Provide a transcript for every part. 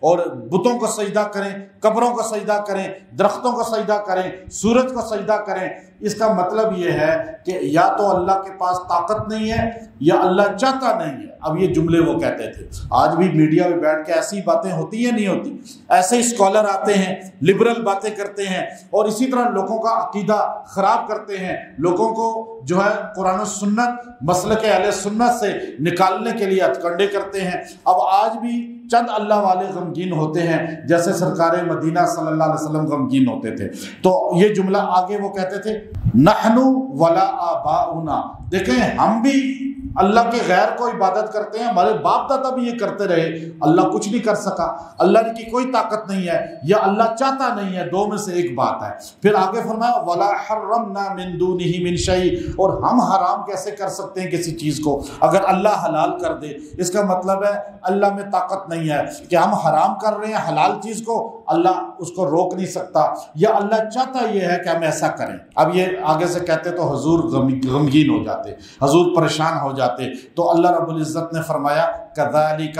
اور بتوں کو سجدہ کریں، قبروں کو سجدہ کریں، درختوں کو سجدہ کریں، سورج کو سجدہ کریں، اس کا مطلب یہ ہے کہ یا تو اللہ کے پاس طاقت نہیں ہے یا اللہ چاہتا نہیں ہے۔ اب یہ جملے وہ کہتے تھے۔ آج بھی میڈیا میں بیٹھ کے ایسی باتیں ہوتی ہیں نہیں ہوتی، ایسے اسکالر آتے ہیں، لبرل باتیں کرتے ہیں اور اسی طرح لوگوں کا عقیدہ خراب کرتے ہیں، لوگوں کو جو ہے قرآن و سنت مسلک اہل سنت سے نکالنے کے لیے ہتھ کنڈے کرتے ہیں۔ اب آج بھی چند اللہ والے غمگین ہوتے ہیں جیسے سرکار مدینہ صلی اللہ علیہ وسلم غمگین ہوتے تھے۔ تو یہ جملہ آگے وہ کہتے تھے نحن ولا آباؤنا، دیکھیں ہم بھی اللہ کے غیر کو عبادت کرتے ہیں، ہمارے باپ دادا بھی یہ کرتے رہے، اللہ کچھ نہیں کر سکا، اللہ کی کوئی طاقت نہیں ہے یا اللہ چاہتا نہیں ہے، دو میں سے ایک بات ہے۔ پھر آگے فرمایا ولا حرمنا من دونہ من شیء، اور ہم حرام کیسے کر سکتے ہیں کسی چیز کو اگر اللہ حلال کر دے؟ اس کا مطلب ہے اللہ میں طاقت نہیں ہے کہ ہم حرام کر رہے ہیں حلال چیز کو، اللہ اس کو روک نہیں سکتا، یا اللہ چاہتا یہ ہے کہ ہم ایسا کریں۔ اب یہ آگے سے کہتے تو حضور غمگین ہو جاتے، حضور پریشان ہو جاتے، تو اللہ رب العزت نے فرمایا کذالک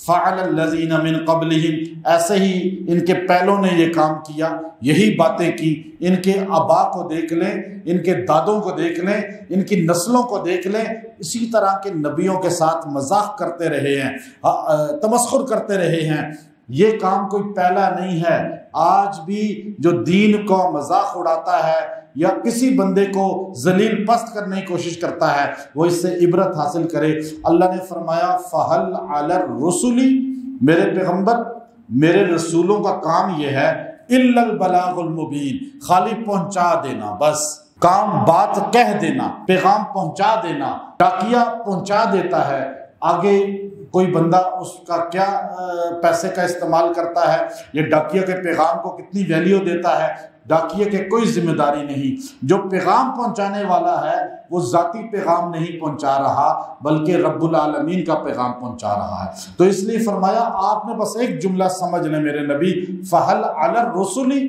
فعل الذین من قبلہم، ایسے ہی ان کے پہلوں نے یہ کام کیا، یہی باتیں کی۔ ان کے آبا کو دیکھ لیں، ان کے دادوں کو دیکھ لیں، ان کی نسلوں کو دیکھ لیں، اسی طرح کے نبیوں کے ساتھ مذاق کرتے رہے ہیں، تمسخر کرتے رہے ہیں۔ یہ کام کوئی پہلا نہیں ہے۔ آج بھی جو دین کو مذاق اڑاتا ہے یا کسی بندے کو ذلیل پست کرنے کی کوشش کرتا ہے وہ اس سے عبرت حاصل کرے۔ اللہ نے فرمایا فَهَلْ عَلَى الرُّسُلِ، میرے پیغمبر میرے رسولوں کا کام یہ ہے إِلَّا الْبَلَاغُ الْمُبِينَ، خالی پہنچا دینا، بس کام بات کہہ دینا، پیغام پہنچا دینا۔ ڈاکیا پہنچا دیتا ہے، آگے کوئی بندہ اس کا کیا پیسے کا استعمال کرتا ہے یا ڈاکیا کے پیغام کو کتنی ویلیو دیتا ہے، ڈاکیے کے کوئی ذمہ داری نہیں۔ جو پیغام پہنچانے والا ہے وہ ذاتی پیغام نہیں پہنچا رہا بلکہ رب العالمین کا پیغام پہنچا رہا ہے۔ تو اس لیے فرمایا آپ نے بس ایک جملہ سمجھ لیں میرے نبی، فَهَلْ عَلَى الرُّسُلِ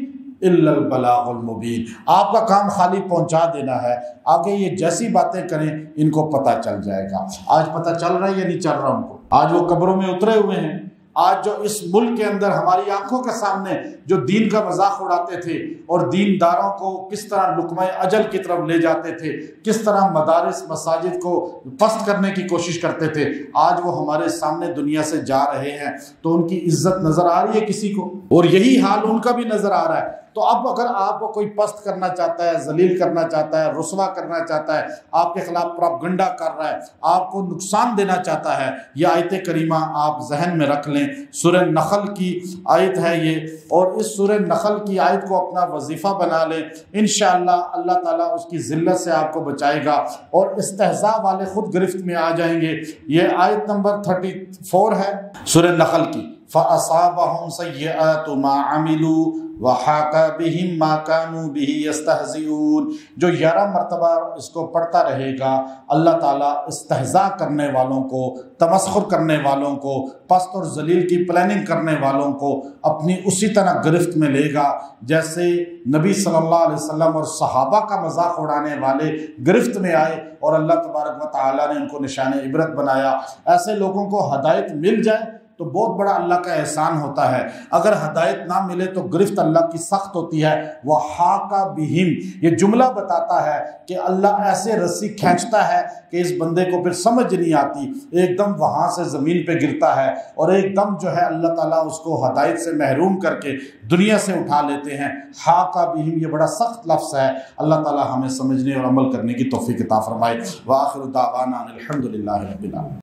إِلَّا الْبَلَاغُ الْمُبِينَ، آپ کا کام خالی پہنچا دینا ہے۔ آگے یہ جیسی باتیں کریں ان کو پتہ چل جائے گا۔ آج پتہ چل رہا ہے یا نہیں چل رہا ان کو؟ آج وہ قبروں میں اترے ہوئے ہیں، آج جو اس ملک کے اندر ہماری آنکھوں کے سامنے جو دین کا مذاق اڑاتے تھے اور دینداروں کو کس طرح لقمہ اجل کی طرف لے جاتے تھے، کس طرح مدارس مساجد کو پست کرنے کی کوشش کرتے تھے، آج وہ ہمارے سامنے دنیا سے جا رہے ہیں۔ تو ان کی عزت نظر آ رہی ہے کسی کو؟ اور یہی حال ان کا بھی نظر آ رہا ہے۔ تو اب اگر آپ کو کوئی پست کرنا چاہتا ہے، ذلیل کرنا چاہتا ہے، رسوا کرنا چاہتا ہے، آپ کے خلاف پروپیگنڈا کر رہا ہے، آپ کو نقصان دینا چاہتا ہے، یہ آیت کریمہ آپ ذہن میں رکھ لیں۔ سورہ نخل کی آیت ہے یہ، اور اس سورہ نخل کی آیت کو اپنا وظیفہ بنا لیں، انشاءاللہ اللہ تعالیٰ اس کی ذلت سے آپ کو بچائے گا اور استہزاء والے خود گرفت میں آ جائیں گے۔ یہ آیت نمبر 34 ہے سورہ نخل کی۔ فَأَصَابَهُمْ سَيِّئَاتُ مَا عَمِلُوا وَحَاقَ بِهِمْ مَا كَانُوا بِهِ يَسْتَهْزِئُونَ، جو 11 مرتبہ اس کو پڑھتا رہے گا اللہ تعالیٰ استہزاء کرنے والوں کو، تمسخر کرنے والوں کو، پست اور ذلیل کی پلاننگ کرنے والوں کو اپنی اسی طرح گرفت میں لے گا جیسے نبی صلی اللہ علیہ وسلم اور صحابہ کا مذاق اڑانے والے گرفت میں آئے اور اللہ تبارک و تعالیٰ نے ان کو نشان عبرت بنایا۔ ایسے لوگوں کو ہدایت مل جائے تو بہت بڑا اللہ کا احسان ہوتا ہے، اگر ہدایت نہ ملے تو گرفت اللہ کی سخت ہوتی ہے۔ وَحَاقَ بِهِمْ، یہ جملہ بتاتا ہے کہ اللہ ایسے رسی کھینچتا ہے کہ اس بندے کو پھر سمجھ نہیں آتی، ایک دم وہاں سے زمین پہ گرتا ہے اور ایک دم جو ہے اللہ تعالیٰ اس کو ہدایت سے محروم کر کے دنیا سے اٹھا لیتے ہیں۔ حَاقَ بِهِمْ یہ بڑا سخت لفظ ہے، اللہ تعالیٰ ہمیں سمجھنے اور عمل کرنے کی توفیق عطا فرمائے۔ وآخر دعوانا الحمد للہ رب العالمین۔